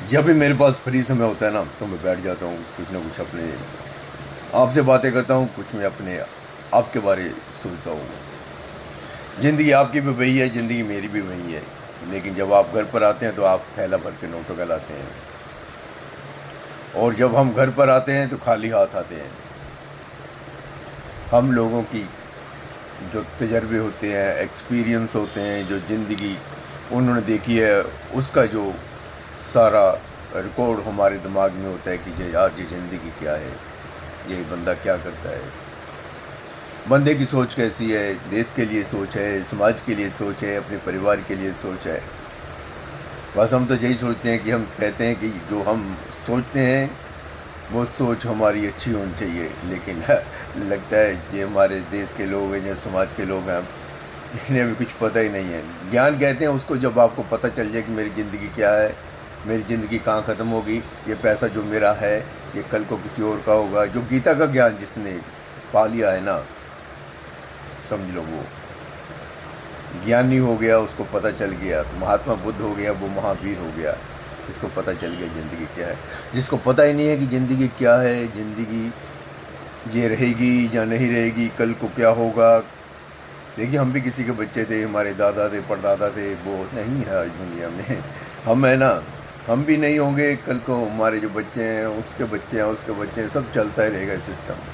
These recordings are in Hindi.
जब भी मेरे पास फ्री समय होता है ना, तो मैं बैठ जाता हूँ, कुछ ना कुछ अपने आपसे बातें करता हूँ, कुछ मैं अपने आप के बारे सोचता हूँ। ज़िंदगी आपकी भी वही है, ज़िंदगी मेरी भी वही है। लेकिन जब आप घर पर आते हैं तो आप थैला भर के नोटों का लाते हैं, और जब हम घर पर आते हैं तो खाली हाथ आते हैं। हम लोगों की जो तजर्बे होते हैं, एक्सपीरियंस होते हैं, जो ज़िंदगी उन्होंने देखी है, उसका जो सारा रिकॉर्ड हमारे दिमाग में होता है कि ये यार ये ज़िंदगी क्या है, ये बंदा क्या करता है। बंदे की सोच कैसी है, देश के लिए सोच है, समाज के लिए सोच है, अपने परिवार के लिए सोच है। बस हम तो यही सोचते हैं कि हम कहते हैं कि जो हम सोचते हैं वो सोच हमारी अच्छी होनी चाहिए, लेकिन लगता है ये हमारे देश के लोग हैं, जो समाज के लोग हैं, इन्हें भी कुछ पता ही नहीं है। ज्ञान कहते हैं उसको जब आपको पता चल जाए कि मेरी ज़िंदगी क्या है, मेरी ज़िंदगी कहाँ ख़त्म होगी, ये पैसा जो मेरा है ये कल को किसी और का होगा। जो गीता का ज्ञान जिसने पा लिया है ना, समझ लो वो ज्ञानी हो गया, उसको पता चल गया। तो महात्मा बुद्ध हो गया, वो महावीर हो गया, जिसको पता चल गया ज़िंदगी क्या है। जिसको पता ही नहीं है कि ज़िंदगी क्या है, ज़िंदगी ये रहेगी या नहीं रहेगी, कल को क्या होगा। देखिए हम भी किसी के बच्चे थे, हमारे दादा थे, परदादा थे, वो नहीं है आज दुनिया में। हम है ना, हम भी नहीं होंगे, कल को हमारे जो बच्चे हैं उसके बच्चे हैं, उसके बच्चे हैं, सब चलता ही रहेगा सिस्टम।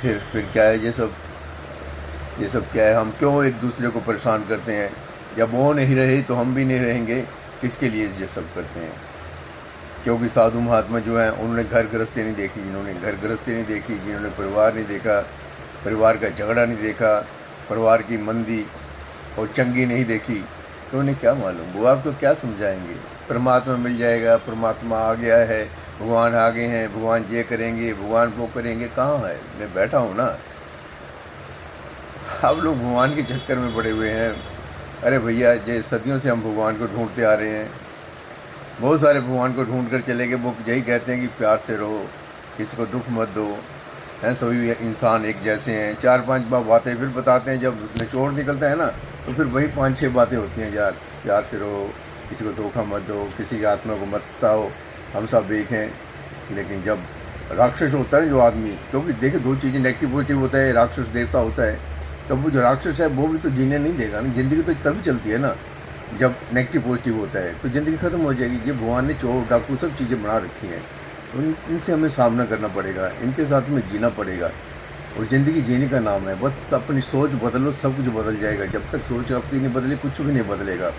फिर क्या है ये सब क्या है। हम क्यों एक दूसरे को परेशान करते हैं। जब वो नहीं रहे तो हम भी नहीं रहेंगे, किसके लिए ये सब करते हैं। क्योंकि साधु महात्मा जो हैं उन्होंने घर गृहस्थी नहीं देखी, जिन्होंने घर गृहस्थी नहीं देखी, जिन्होंने परिवार नहीं देखा, परिवार का झगड़ा नहीं देखा, परिवार की मंदी और चंगी नहीं देखी, तो उन्हें क्या मालूम, वो आपको क्या समझाएंगे। परमात्मा मिल जाएगा, परमात्मा आ गया है, भगवान आ गए हैं, भगवान ये करेंगे, भगवान वो करेंगे, कहाँ है। मैं बैठा हूँ ना। आप लोग भगवान के चक्कर में पड़े हुए हैं। अरे भैया, ये सदियों से हम भगवान को ढूंढते आ रहे हैं, बहुत सारे भगवान को ढूंढ कर चले गए। वो यही कहते हैं कि प्यार से रहो, किसी को दुख मत दो, हैं सभी इंसान एक जैसे हैं। चार पांच बातें फिर बताते हैं, जब निचोड़ निकलता है ना तो फिर वही पांच छह बातें होती हैं। यार प्यार से रहो, किसी को धोखा मत दो, किसी की आत्मा को मत सताओ, हम सब एक हैं। लेकिन जब राक्षस होता है जो आदमी, क्योंकि देखिए दो चीज़ें नेगेटिव पॉजिटिव होता है, राक्षस देवता होता है। तब वो जो राक्षस है वो भी तो जीने नहीं देगा ना, ज़िंदगी तो तभी चलती है ना जब नेगेटिव पॉजिटिव होता है, तो ज़िंदगी ख़त्म हो जाएगी। ये भगवान ने चोर डाकू सब चीज़ें बना रखी हैं, इनसे हमें सामना करना पड़ेगा, इनके साथ में जीना पड़ेगा। और ज़िंदगी जीने का नाम है, बस अपनी सोच बदलो, सब कुछ बदल जाएगा। जब तक सोच आपकी नहीं बदली कुछ भी नहीं बदलेगा।